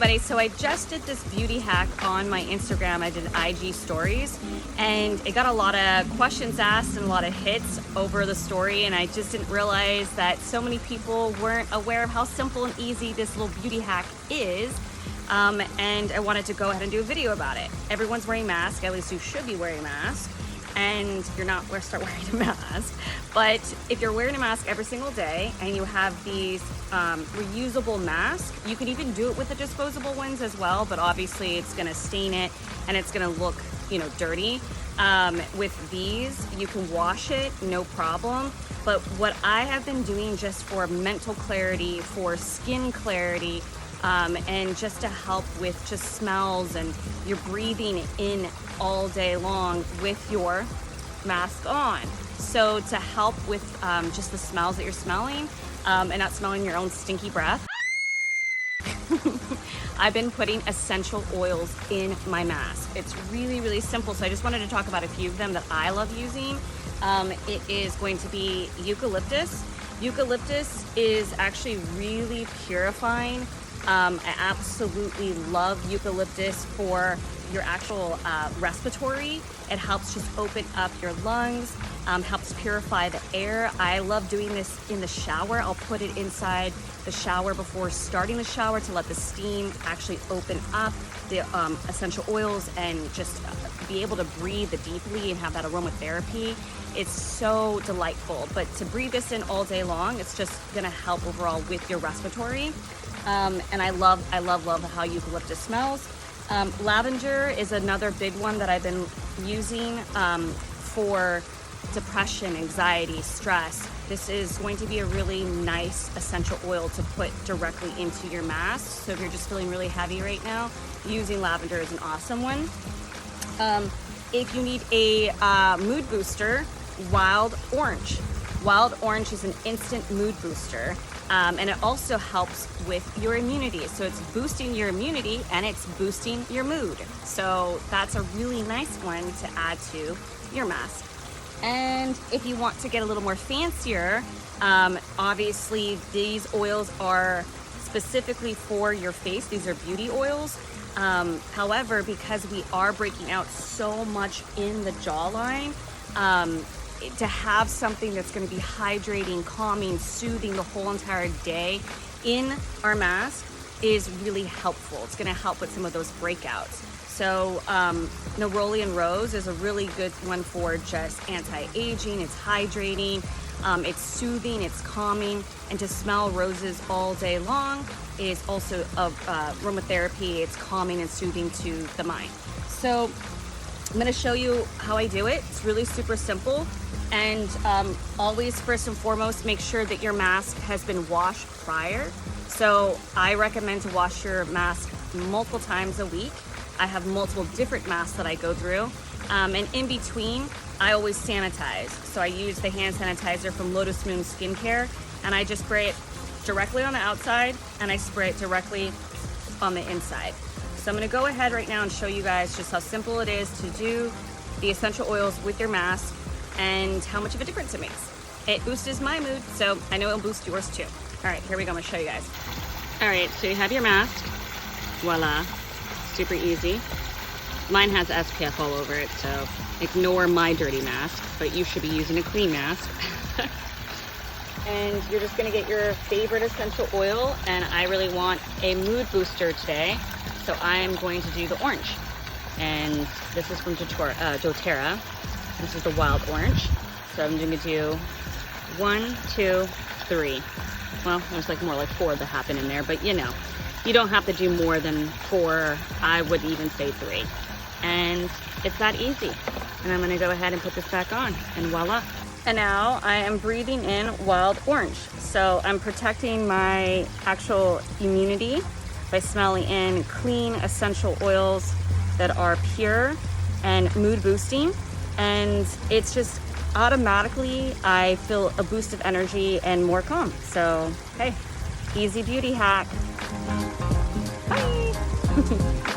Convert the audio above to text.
everybody, so I just did this beauty hack on my Instagram. I did IG stories and it got a lot of questions asked and a lot of hits over the story, and I just didn't realize that so many people weren't aware of how simple and easy this little beauty hack is. And I wanted to go ahead and do a video about it. Everyone's wearing masks, at least you should be wearing a mask, and you're not going to start wearing a mask. But if you're wearing a mask every single day and you have these reusable masks, you can even do it with the disposable ones as well, but obviously it's going to stain it and it's going to look, you know, dirty. With these, you can wash it, no problem. But what I have been doing just for mental clarity, for skin clarity, and just to help with just smells, and you're breathing in all day long with your mask on. So to help with just the smells that you're smelling and not smelling your own stinky breath, I've been putting essential oils in my mask. It's really, really simple. So I just wanted to talk about a few of them that I love using. It is going to be eucalyptus. Eucalyptus is actually really purifying. I absolutely love eucalyptus for your actual respiratory. It helps just open up your lungs, helps purify the air. I love doing this in the shower. I'll put it inside the shower before starting the shower to let the steam actually open up the essential oils and just be able to breathe deeply and have that aromatherapy. It's so delightful. But to breathe this in all day long, it's just gonna help overall with your respiratory. And I love how eucalyptus smells. Lavender is another big one that I've been using for depression, anxiety, stress. This is going to be a really nice essential oil to put directly into your mask. So if you're just feeling really heavy right now, using lavender is an awesome one. If you need a mood booster, Wild Orange. Wild Orange is an instant mood booster. And it also helps with your immunity. So it's boosting your immunity and it's boosting your mood. So that's a really nice one to add to your mask. And if you want to get a little more fancier, obviously these oils are specifically for your face. These are beauty oils. However, because we are breaking out so much in the jawline, to have something that's going to be hydrating, calming, soothing the whole entire day in our mask is really helpful. It's going to help with some of those breakouts. So Nerolian Rose is a really good one for just anti-aging. It's hydrating, it's soothing, it's calming, and to smell roses all day long is also aromatherapy. It's calming and soothing to the mind. So I'm going to show you how I do it. It's really super simple. And always, first and foremost, make sure that your mask has been washed prior. So I recommend to wash your mask multiple times a week. I have multiple different masks that I go through. And in between, I always sanitize. So I use the hand sanitizer from Lotus Moon Skincare, and I just spray it directly on the outside and I spray it directly on the inside. So I'm gonna go ahead right now and show you guys just how simple it is to do the essential oils with your mask and how much of a difference it makes. It boosts my mood, so I know it'll boost yours too. All right, here we go, I'm gonna show you guys. All right, so you have your mask, voila, super easy. Mine has SPF all over it, so ignore my dirty mask, but you should be using a clean mask. And you're just gonna get your favorite essential oil, and I really want a mood booster today, so I'm going to do the orange. And this is from doTERRA. This is the Wild Orange. So I'm gonna do 1, 2, 3. Well, there's like more like 4 that happen in there, but you know, you don't have to do more than 4. I would even say 3. And it's that easy. And I'm gonna go ahead and put this back on, and voila. And now I am breathing in Wild Orange. So I'm protecting my actual immunity by smelling in clean essential oils that are pure and mood boosting. And it's just automatically, I feel a boost of energy and more calm. So, hey, easy beauty hack. Bye.